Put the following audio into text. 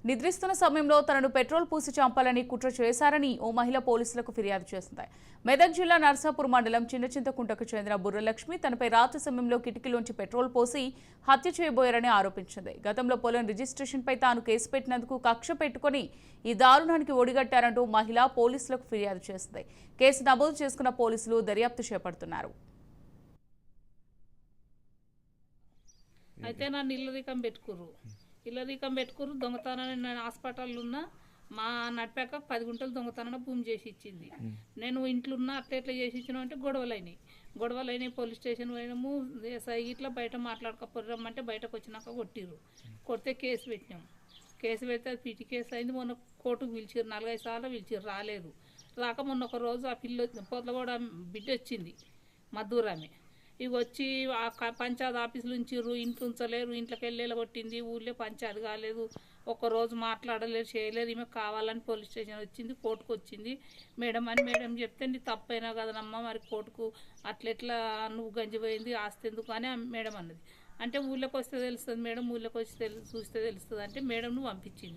నిద్రిస్తున్న సమయంలో తనను పెట్రోల్ పూసి చంపాలని కుట్ర చేశారని ఓ మహిళ పోలీసులకు ఫిర్యాదు చేసింది. మెదక్ జిల్లా నర్సాపూర్ మండలం చిన్నచింతకుంటకు చెందిన బుర్రలక్ష్మి తనపై రాత్రి సమయంలో కిటికీలోంచి పెట్రోల్ పోసి హత్య చేయబోయారని ఆరోపించింది. గతంలో పొలం రిజిస్ట్రేషన్పై తాను కేసు పెట్టినందుకు కక్ష పెట్టుకుని ఈ దారుణానికి ఒడిగట్టారంటూ మహిళ పోలీసులకు ఫిర్యాదు చేసింది. కేసు నమోదు చేసుకున్న పోలీసులు దర్యాప్తు చేపడుతున్నారు. అయితే నన్ను ఇల్లరికం పెట్టుకుర్రు దొంగతనాన్ని నేను హాస్పిటల్లో ఉన్నా మా నడిపాక 10 గుంటలు దొంగతనాన్ని భూమి చేసి ఇచ్చింది. నేను ఇంట్లో ఉన్నా అట్లా చేసి ఇచ్చినాం అంటే గొడవలైనాయి పోలీస్ స్టేషన్ పోయినాము. ఇట్లా బయట మాట్లాడకపోరమ్మంటే బయటకు వచ్చినాక కొడితే కేసు పెట్టినాం. కేసు పెడితే అది పిటి కేసు అయింది. మొన్న కోర్టుకు పిలిచిర్రు 4-5 సార్లు పిలిచిర్రు, రాలేదు. రాక మొన్న ఒక రోజు ఆ పిల్ల పొద్దుగూడ బిడ్డ వచ్చింది మద్దూరామె. ఇవి వచ్చి ఆ పంచాయతీ ఆఫీసులు ఉంచిర్రు, ఇంట్లో ఉంచలేరు, ఇంట్లోకి వెళ్ళేలా కొట్టింది. ఊళ్ళో పంచాయతీ కాలేదు, ఒక్కరోజు మాట్లాడలేదు, చేయలేదు. ఈమె కావాలని పోలీస్ స్టేషన్ వచ్చింది, కోర్టుకు వచ్చింది. మేడం చెప్తే నీ తప్పైనా కదనమ్మా, మరి కోర్టుకు అట్లెట్లా నువ్వు గంజిపోయింది ఆస్తి ఎందుకు అని మేడం అన్నది. అంటే ఊళ్ళోకి వస్తే తెలుస్తుంది మేడం, ఊళ్ళోకి వచ్చి చూస్తే తెలుస్తుంది అంటే మేడంను పంపించింది.